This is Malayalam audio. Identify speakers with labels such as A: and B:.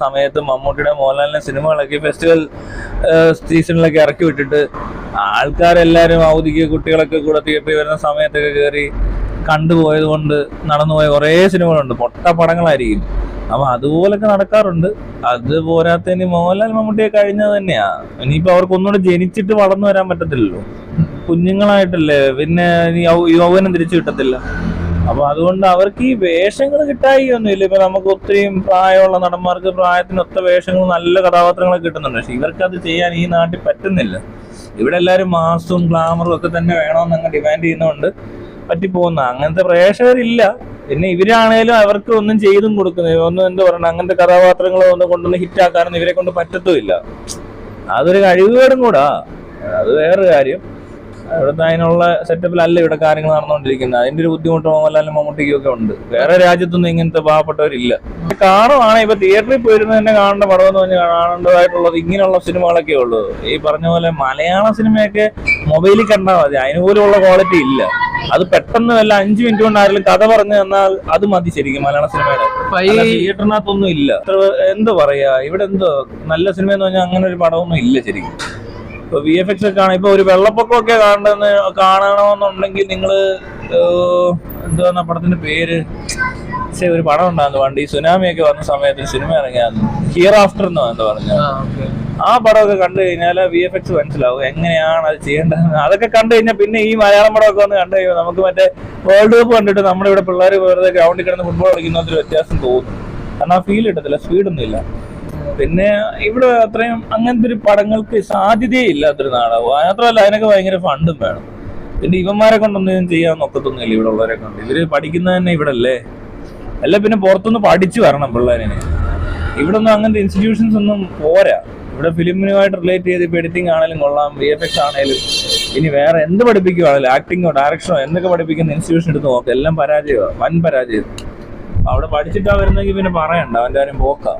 A: സമയത്ത് മമ്മൂട്ടിയുടെ മോഹൻലാലിന്റെ സിനിമകളൊക്കെ ഫെസ്റ്റിവൽ സീസണിലൊക്കെ ഇറക്കി വിട്ടിട്ട് ആൾക്കാരെല്ലാരും അവധിക്ക് കുട്ടികളൊക്കെ കൂടെ തിയേറ്ററിൽ വരുന്ന സമയത്തൊക്കെ കയറി കണ്ടുപോയത് കൊണ്ട് നടന്നുപോയ കുറേ സിനിമകളുണ്ട്. പൊട്ട പടങ്ങളായിരിക്കും. അപ്പൊ അതുപോലൊക്കെ നടക്കാറുണ്ട്. അത് പോരാത്തതിന് മോഹൻലാൽ മമ്മൂട്ടിയെ കഴിഞ്ഞത് തന്നെയാ. ഇനിയിപ്പോ അവർക്ക് ഒന്നുകൂടെ ജനിച്ചിട്ട് വളർന്നു വരാൻ പറ്റത്തില്ലല്ലോ. കുഞ്ഞുങ്ങളായിട്ടല്ലേ, പിന്നെ യൗവനം തിരിച്ചു കിട്ടത്തില്ല. അപ്പൊ അതുകൊണ്ട് അവർക്ക് ഈ വേഷങ്ങൾ കിട്ടായി ഒന്നുമില്ല. ഇപ്പൊ നമുക്ക് ഒത്തിരിയും പ്രായമുള്ള നടന്മാർക്ക് പ്രായത്തിനൊത്ത വേഷങ്ങൾ, നല്ല കഥാപാത്രങ്ങളൊക്കെ കിട്ടുന്നുണ്ട്. പക്ഷെ ഇവർക്ക് അത് ചെയ്യാൻ ഈ നാട്ടിൽ പറ്റുന്നില്ല. ഇവിടെ എല്ലാവരും മാസും ഗ്ലാമറും ഒക്കെ തന്നെ വേണമെന്ന് അങ്ങ് ഡിമാൻഡ് ചെയ്യുന്നതുകൊണ്ട് പറ്റിപ്പോകുന്ന അങ്ങനത്തെ പ്രേക്ഷകരില്ല. പിന്നെ ഇവരാണേലും അവർക്ക് ഒന്നും ചെയ്തും കൊടുക്കുന്നത്, ഒന്നും എന്താ പറയണ, അങ്ങനത്തെ കഥാപാത്രങ്ങളെ ഒന്നും കൊണ്ടൊന്ന് ഹിറ്റാക്കാനൊന്നും ഇവരെ കൊണ്ട് പറ്റത്തുമില്ല. അതൊരു കഴിവുകേടും കൂടാ. അത് വേറൊരു കാര്യം. ഇവിടുത്തെ അതിനുള്ള സെറ്റപ്പിലല്ല ഇവിടെ കാര്യങ്ങൾ നടന്നുകൊണ്ടിരിക്കുന്നത്. അതിന്റെ ഒരു ബുദ്ധിമുട്ട് മോഹൻലാലിനും മമ്മൂട്ടിക്കും ഒക്കെ ഉണ്ട്. വേറെ രാജ്യത്തൊന്നും ഇങ്ങനത്തെ പാവപ്പെട്ടവരില്ല. കാണുവാണ് ഇപ്പൊ തിയേറ്ററിൽ പോയിരുന്ന തന്നെ കാണേണ്ട പടം എന്ന് പറഞ്ഞാൽ കാണേണ്ടതായിട്ടുള്ളത് ഇങ്ങനെയുള്ള സിനിമകളൊക്കെ ഉള്ളൂ. ഈ പറഞ്ഞ പോലെ മലയാള സിനിമയൊക്കെ മൊബൈലിൽ കണ്ടാൽ മതി, അതിന് പോലുള്ള ക്വാളിറ്റി ഇല്ല. അത് പെട്ടെന്ന് വല്ല 5 മിനിറ്റ് കൊണ്ട് ആരെങ്കിലും കഥ പറഞ്ഞു തന്നാൽ അത് മതി. ശരിക്കും മലയാള സിനിമയുടെ തിയേറ്ററിനകത്തൊന്നും ഇല്ല. എന്താ പറയാ, ഇവിടെ എന്തോ നല്ല സിനിമ എന്ന് പറഞ്ഞാൽ അങ്ങനെ ഒരു പടമൊന്നും ഇല്ല ശരിക്കും. ഇപ്പൊ VFX ഒക്കെ ആണ്. ഇപ്പൊ ഒരു വെള്ളപ്പൊക്കമൊക്കെ കാണണമെന്നുണ്ടെങ്കിൽ നിങ്ങള് എന്തുവാ പടത്തിന്റെ പേര്, പക്ഷേ ഒരു പടം ഉണ്ടായിരുന്നു പണ്ട് ഈ സുനാമിയൊക്കെ വന്ന സമയത്ത് സിനിമ ഇറങ്ങിയായിരുന്നു, ഹിയർ ആഫ്റ്റർ എന്നോ എന്താ പറഞ്ഞ. ആ പടമൊക്കെ കണ്ടു കഴിഞ്ഞാൽ VFX മനസ്സിലാവും എങ്ങനെയാണ് അത് ചെയ്യേണ്ടത്. അതൊക്കെ കണ്ടു കഴിഞ്ഞാൽ പിന്നെ ഈ മലയാളം പടമൊക്കെ വന്ന് കണ്ടു കഴിയുമ്പോൾ നമുക്ക് മറ്റേ വേൾഡ് കപ്പ് കണ്ടിട്ട് നമ്മുടെ ഇവിടെ പിള്ളേർ വെറുതെ ഗ്രൗണ്ടിൽ കിടന്ന് ഫുട്ബോൾ കളിക്കുന്നതിൽ വ്യത്യാസം തോന്നും. കാരണം ആ ഫീൽ കിട്ടത്തില്ല, സ്പീഡൊന്നും ഇല്ല. പിന്നെ ഇവിടെ അത്രയും അങ്ങനത്തെ ഒരു പടങ്ങൾക്ക് സാധ്യതയേ ഇല്ലാത്തൊരു നാടാവും. മാത്രമല്ല അതിനൊക്കെ ഭയങ്കര ഫണ്ടും വേണം. പിന്നെ ഇവന്മാരെ കൊണ്ടൊന്നും ചെയ്യാൻ നോക്കത്തൊന്നുമില്ല ഇവിടെ ഉള്ളവരെ കൊണ്ട്. ഇവര് പഠിക്കുന്നത് തന്നെ ഇവിടെ അല്ലേ, അല്ല പിന്നെ പുറത്തുനിന്ന് പഠിച്ചു വരണം പിള്ളേരെ. ഇവിടെ ഒന്നും അങ്ങനത്തെ ഇൻസ്റ്റിറ്റ്യൂഷൻസ് ഒന്നും പോരാ. ഇവിടെ ഫിലിമിനുമായിട്ട് റിലേറ്റ് ചെയ്ത് ഇപ്പൊ എഡിറ്റിംഗ് ആണെങ്കിലും കൊള്ളാം, VFX ആണെങ്കിലും ഇനി വേറെ എന്ത് പഠിപ്പിക്കുവാണെങ്കിലും ആക്ടിങ്ങോ ഡയറക്ഷനോ എന്തൊക്കെ പഠിപ്പിക്കുന്ന ഇൻസ്റ്റിറ്റ്യൂഷൻ എടുത്ത് നോക്കാം, എല്ലാം പരാജയമാണ്, വൻ പരാജയം. അവിടെ പഠിച്ചിട്ടാ വരുന്നെങ്കിൽ പിന്നെ പറയണ്ട, അവൻ്റെ കാര്യം പോക്കാം.